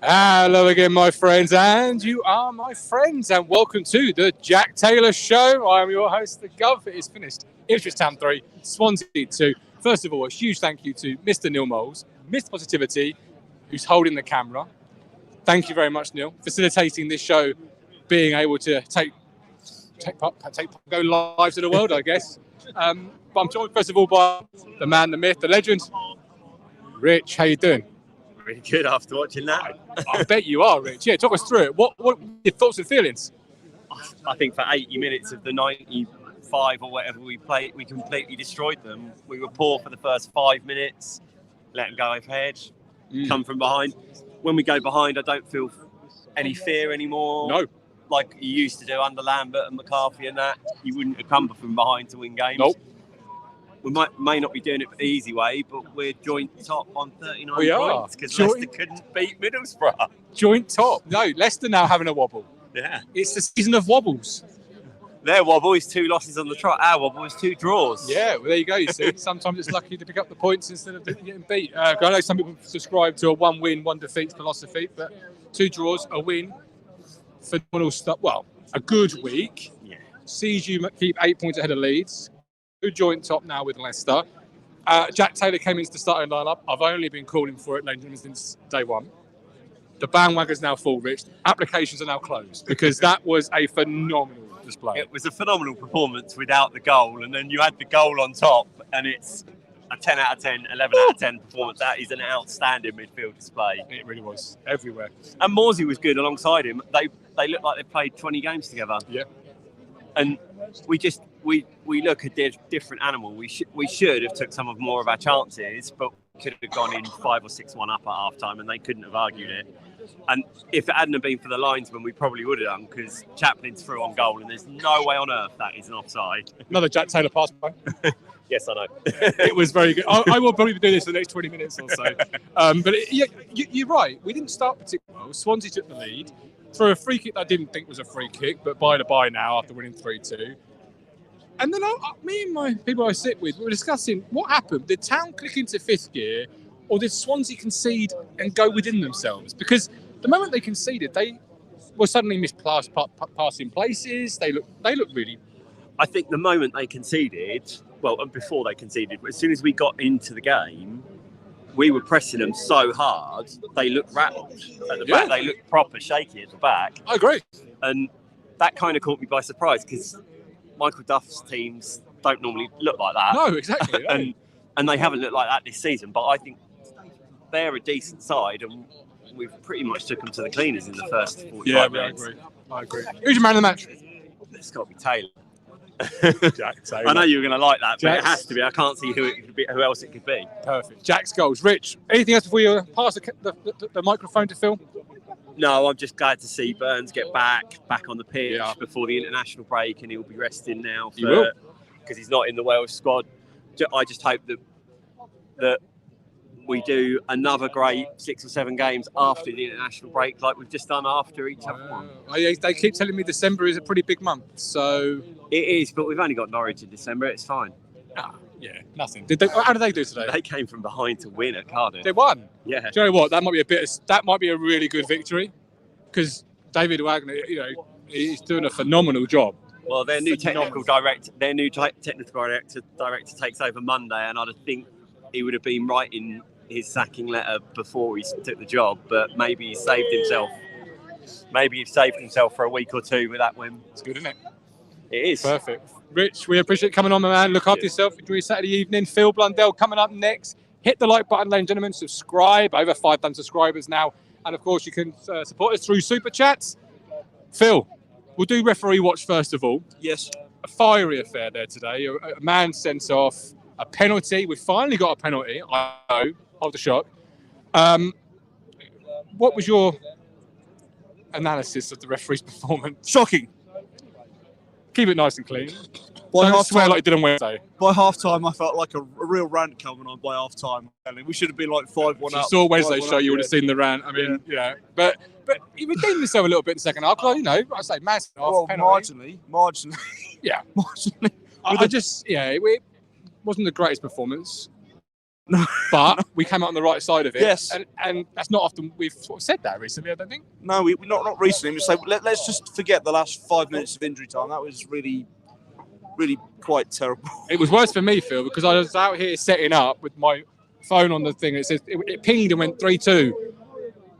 Hello again, my friends, and you are my friends, and welcome to the Jack Taylor Show. I am your host, the Gov. It is finished. Ipswich Town 3, Swansea 2. First of all, a huge thank you to Mr. Neil Moles, Mr. Positivity, who's holding the camera. Thank you very much, Neil, facilitating this show, being able to go live to the world, I guess. But I'm joined first of all by the man, the myth, the legend, Rich. How you doing? Really good after watching that. I bet you are, Rich. Yeah, talk us through it. What are your thoughts and feelings? I think for 80 minutes of the 95 or whatever we played, we completely destroyed them. We were poor for the first 5 minutes, let them go ahead, come from behind. When we go behind, I don't feel any fear anymore. No. Like you used to do under Lambert and McCarthy and that. You wouldn't have come from behind to win games. Nope. We may not be doing it the easy way, but we're joint top on 39 We points because Leicester couldn't beat Middlesbrough. Joint top. No, Leicester now having a wobble. Yeah. It's the season of wobbles. Their wobble is 2 losses on the trot. Our wobble is 2 draws. Yeah, well, there you go. You see, sometimes it's lucky to pick up the points instead of getting beat. I know some people subscribe to a 1 win, 1 defeat philosophy, but 2 draws, a win, phenomenal stuff. Well, a good week. Yeah. Sees you keep 8 points ahead of Leeds. Good joint top now with Leicester. Jack Taylor came into the starting lineup. I've only been calling for it, ladies and gentlemen, since day one. The bandwagon's now full, Rich. Applications are now closed because that was a phenomenal display. It was a phenomenal performance without the goal, and then you had the goal on top, and it's a 10 out of 10, 11 out of 10 performance. That is an outstanding midfield display. It really was, everywhere. And Morsey was good alongside him. They looked like they played 20 games together. Yeah. And we look a different animal. We should have took some of more of our chances, but we could have gone in 5 or 6-1 up at half time, and they couldn't have argued it. And if it hadn't have been for the linesman, we probably would have done, because Chaplin's through on goal, and there's no way on earth that is an offside. Another Jack Taylor pass by. Yes, I know. It was very good. I will probably do this for the next 20 minutes or so. But you're right. We didn't start particularly well. Swansea took the lead through a free kick that I didn't think was a free kick, but by the by now after winning 3-2. And then me and my people I sit with, we were discussing what happened. Did Town click into 5th gear, or did Swansea concede and go within themselves? Because the moment they conceded, they were suddenly passing places. They looked really. I think the moment they conceded, well, and before they conceded, as soon as we got into the game, we were pressing them so hard, they looked rattled at the back. They looked proper shaky at the back. I agree. And that kind of caught me by surprise, because Michael Duff's teams don't normally look like that. No, exactly. and they haven't looked like that this season. But I think they're a decent side, and we've pretty much took them to the cleaners in the first 45 minutes. I agree. Who's your man of the match? It's got to be Taylor. Jack Taylor. I know you were going to like that, but Jack's... it has to be. I can't see who else it could be. Perfect. Jack's goals. Rich, anything else before you pass the microphone to Phil? No, I'm just glad to see Burns get back on the pitch before the international break, and he'll be resting now because he's not in the Wales squad. I just hope that we do another great 6 or 7 games after the international break, like we've just done after each other one. They keep telling me December is a pretty big month, so it is. But we've only got Norwich in December. It's fine. Yeah, nothing. How did they do today? They came from behind to win at Cardiff. They won. Yeah. Do you know what? That might be a really good victory, because David Wagner, he's doing a phenomenal job. Well, their new technical director takes over Monday, and I'd think he would have been writing his sacking letter before he took the job, but maybe he saved himself. Maybe he saved himself for a week or 2 with that win. It's good, isn't it? It is. Perfect. Rich, we appreciate coming on, my man. Look after yourself. Enjoy your Saturday evening. Phil Blundell coming up next. Hit the like button, ladies and gentlemen. Subscribe. Over 5,000 subscribers now. And, of course, you can support us through Super Chats. Phil, we'll do referee watch first of all. Yes. A fiery affair there today. A man sent off, a penalty. We finally got a penalty. I know. Hold the shock. What was your analysis of the referee's performance? Shocking. Keep it nice and clean. Don't swear like you did on Wednesday. By half time, I felt like a real rant coming on by half time. We should have been like 5-1 up. If you saw Wednesday's show, you would have seen the rant. I mean, but you redeemed yourself a little bit in the second half. I say, man, marginally. Yeah, marginally. it wasn't the greatest performance. but we came out on the right side of it. Yes. And that's not often we've sort of said that recently, I don't think. No, we not recently. So let's just forget the last 5 minutes of injury time. That was really quite terrible. It was worse for me, Phil, because I was out here setting up with my phone on the thing. It says it pinged and went 3-2.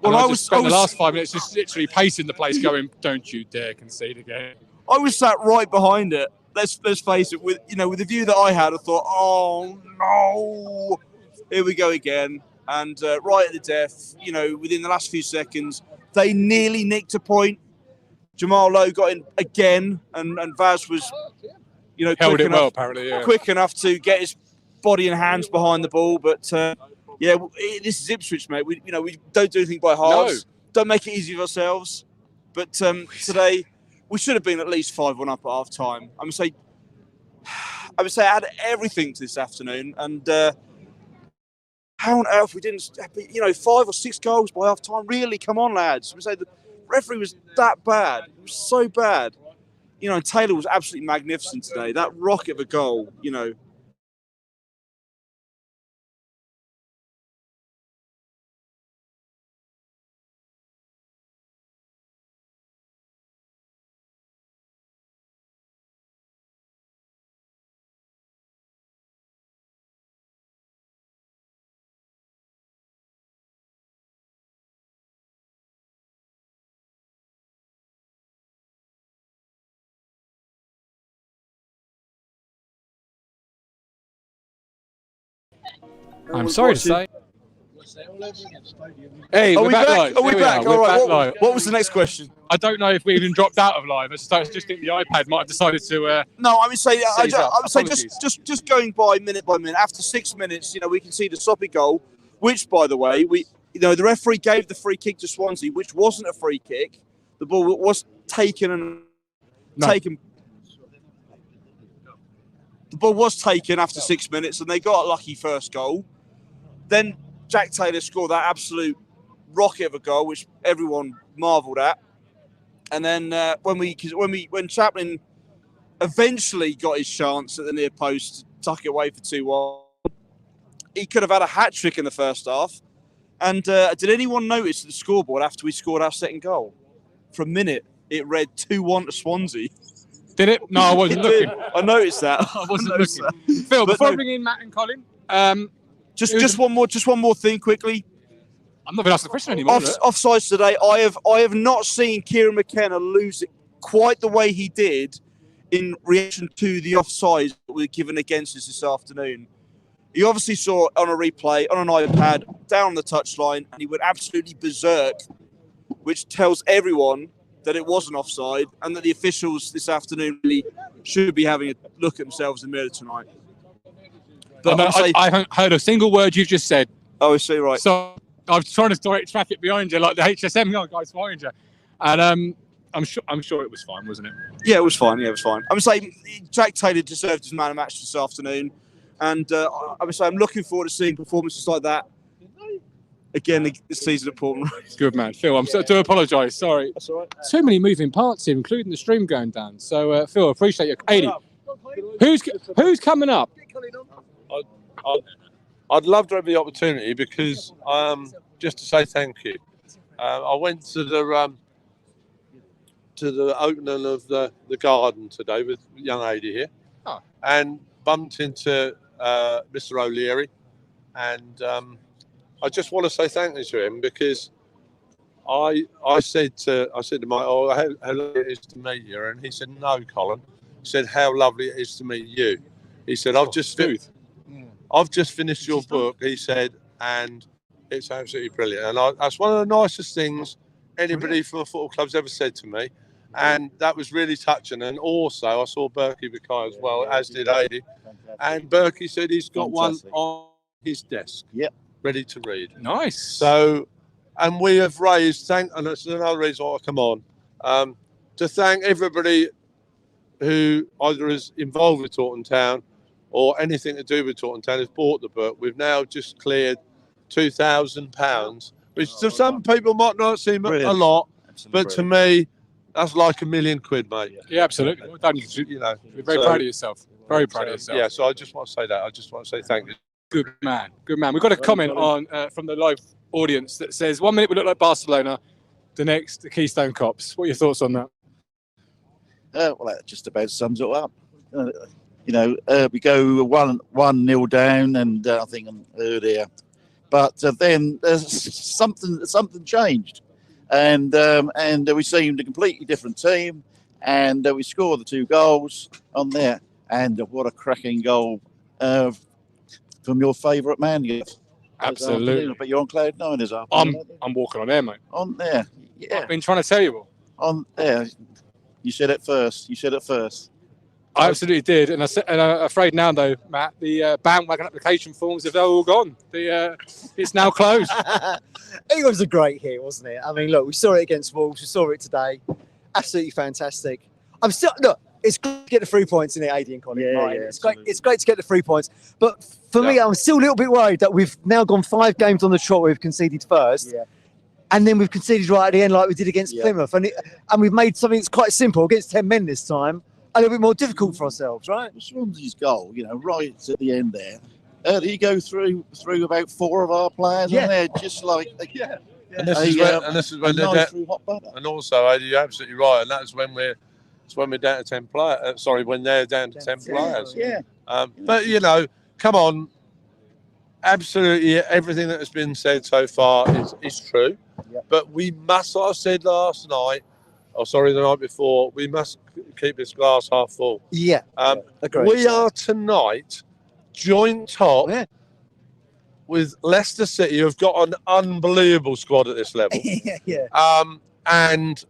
Well, I spent the last 5 minutes just literally pacing the place, going, "Don't you dare concede again." I was sat right behind it. Let's face it. With the view that I had, I thought, "Oh no, here we go again." And right at the death, within the last few seconds, they nearly nicked a point. Jamal Lowe got in again, and Vaz was, held it well, apparently, yeah. Quick enough to get his body and hands behind the ball. But this is Ipswich, mate. We don't do anything by halves. No. Don't make it easy for ourselves. But today, we should have been at least 5-1 up at half time. I would say I had everything to this afternoon, and how on earth we didn't, 5 or 6 goals by half time? Really, come on, lads. I would say the referee was that bad. It was so bad. And Taylor was absolutely magnificent today. That rocket of a goal, I'm sorry to say. Hey, we're back live. Are we back? All right. What was the next question? I don't know if we even dropped out of live. I just think the iPad might have decided to. No, I would say just going by minute, after 6 minutes, we can see the sloppy goal, which, by the way, the referee gave the free kick to Swansea, which wasn't a free kick. The ball was taken. The ball was taken after 6 minutes, and they got a lucky first goal. Then Jack Taylor scored that absolute rocket of a goal, which everyone marvelled at. And then when Chaplin eventually got his chance at the near post to tuck it away for 2-1, he could have had a hat trick in the first half. And did anyone notice the scoreboard after we scored our second goal? For a minute, it read 2-1 to Swansea. Did it? No, I wasn't looking. I noticed that. I wasn't looking. Phil, before I bring in Matt and Colin, just one more thing quickly. I'm not going to ask the question anymore. Offsides today. I have not seen Kieran McKenna lose it quite the way he did in reaction to the offsides that were given against us this afternoon. He obviously saw on a replay on an iPad down on the touchline, and he went absolutely berserk, which tells everyone that it wasn't offside, and that the officials this afternoon really should be having a look at themselves in the mirror tonight. But I haven't heard a single word you've just said. Oh, I see, right. So I was trying to direct track it behind you, like the HSM guys behind you, and I'm sure it was fine, wasn't it? Yeah, it was fine. Yeah, it was fine. I would say Jack Taylor deserved his man of match this afternoon, and I would say I'm looking forward to seeing performances like that again this season at Portman. Good man, Phil. I do apologise. Sorry. That's all right. Too many moving parts here, including the stream going down. So, Phil, appreciate your 80. Who's coming up? I'd love to have the opportunity because just to say thank you. I went to the opening of the garden today with young Adi here, and bumped into Mr. O'Leary, and I just want to say thank you to him because I said to Mike, "Oh, how lovely it is to meet you," and he said, "No, Colin." He said, "How lovely it is to meet you." He said, "I've just finished your book," he said, "and it's absolutely brilliant." And that's one of the nicest things anybody from a football club's ever said to me. And that was really touching. And also, I saw Berkey Bukai as well, as did Adi. And Berkey said he's got one on his desk, ready to read. Nice. So, and we have raised, and that's another reason why I come on, to thank everybody who either is involved with Taunton Town or anything to do with Taunton Town has bought the book. We've now just cleared £2,000, which to some people might not seem a lot, but to me, that's like £1 million, mate. Yeah, absolutely. Well done. You're very proud of yourself. Very proud of yourself. Yeah, so I just want to say that. I just want to say thank you. Good man. Good man. We've got a comment on from the live audience that says 1 minute we look like Barcelona, the next the Keystone Cops. What are your thoughts on that? Well, that just about sums it up. We go 1-0 down, and I think there. But then there's something changed, and we seemed a completely different team, and we scored the 2 goals on there, and what a cracking goal from your favourite man. Absolutely. But you're on cloud 9 this afternoon. I'm walking on air, mate. On there, yeah. I've been trying to tell you all. On there, you said it first. I absolutely did, and I'm afraid now, though, Matt, the bandwagon application forms have all gone. It's now closed. It was a great hit, wasn't it? I mean, look, we saw it against Wolves, we saw it today. Absolutely fantastic. It's great to get the 3 points in it, AD and Colin. Yeah, right? yeah, It's great to get the 3 points. But for me, I'm still a little bit worried that we've now gone 5 games on the trot where we've conceded first. Yeah. And then we've conceded right at the end like we did against Plymouth. And we've made something that's quite simple against 10 men this time a little bit more difficult for ourselves, right? Swansea's goal, right at the end there. Did he go through about 4 of our players on there, just like And this is when they're down. And also, Adi, you're absolutely right, and that's when we're down to 10 players. When they're down to 10 players. Yeah. But come on. Absolutely, everything that has been said so far is true. Yep. But we must, like I said the night before, we must keep this glass half full. Yeah. We are tonight joint top with Leicester City, who've got an unbelievable squad at this level. And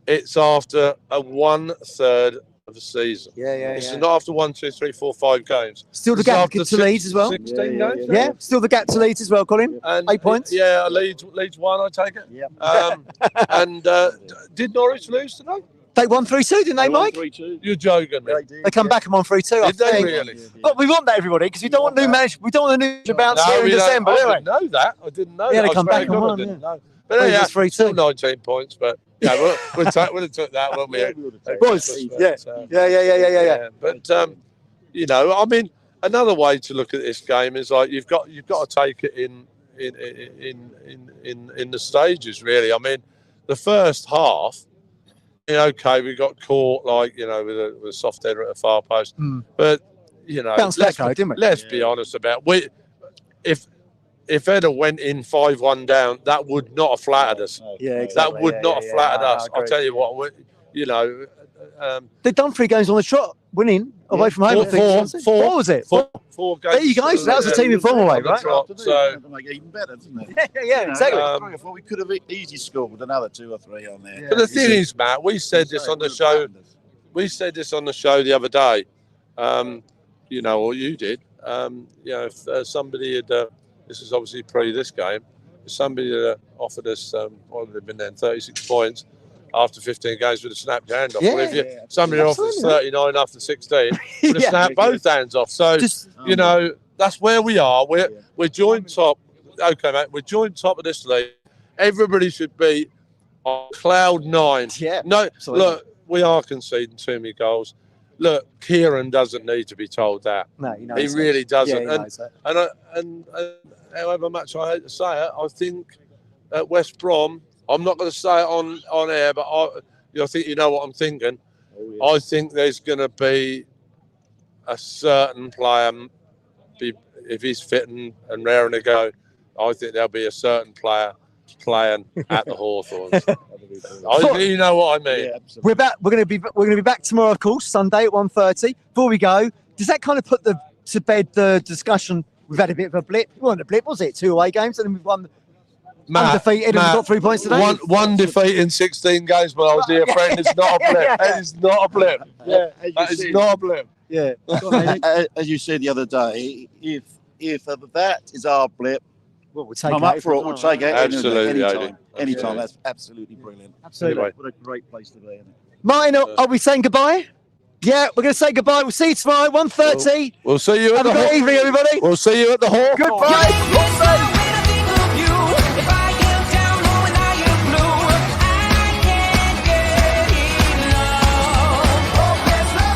it's after a 1/3 of the season. This is not after 1, 2, 3, 4, 5 games. Still the gap to Leeds as well. 16 games. Yeah, still the gap to Leeds as well, Colin. And 8 points. Yeah, Leeds 1, I take it. Yeah. And did Norwich lose today? They won 3-2, didn't they, Mike? 3-2. You're joking me. They come back and won 3-2. Did they really? But we want that, everybody, because we don't want new managers. We don't want a new bounce here in December, do we? I didn't know that. I didn't know that. Yeah, they come back and won. But yeah, 3-2. still 19 points, but yeah, we'll have took that, won't we? Yeah. But I mean, another way to look at this game is like you've got to take it in the stages, really. I mean, the first half, we got caught with a soft header at a far post, but bounced back, didn't we? Let's be honest about if Ed went in 5-1 down, that would not have flattered us. Yeah, exactly. That would not have flattered us. I'll tell you what, they've done 3 games on the trot, winning away from home. Four was it? Four games. There you go. So that was a team in form away, right? So make it even better, doesn't it? Yeah, exactly. We could have easily scored with another 2 or 3 on there. But the thing is, Matt, we said this on the show. We said this on the show the other day. Or you did. If somebody had, this is obviously pre this game. If somebody had offered us, they've been there 36 points after 15 games, would have snapped your hand off. Somebody offered us 39 after 16, would have snapped both hands off. So that's where we are. We're joint top. Okay, mate, we're joint top of this league. Everybody should be on cloud 9. Yeah. No, absolutely. Look, we are conceding too many goals. Look, Kieran doesn't need to be told that. No, he knows he really doesn't. Yeah, he knows that. And however much I hate to say it, I think at West Brom, I'm not going to say it on air, but I think you know what I'm thinking. I think there's going to be a certain player, if he's fit and raring to go, I think there'll be a certain player playing at the Hawthorns. You know what I mean. Yeah, we're going to be back tomorrow, of course, Sunday at 1:30. Before we go, does that kind of put to bed the discussion? We've had a bit of a blip. It wasn't a blip, was it? 2 away games, and then we've won undefeated, and we've got 3 points today. One defeat in 16 games, but I was dear friend. It's not a blip. It is not a blip. Yeah, that is not a blip. Yeah. As you said the other day, if that is our blip, we'll take I'm up for it. We'll take it. Absolutely. Anytime. That's absolutely brilliant. Absolutely. What a great place to be, isn't it? Martin, are we saying goodbye? Yeah, we're going to say goodbye. We'll see you tomorrow, 1:30. We'll see you at Have a great evening, everybody. We'll see you at the Hall. Goodbye.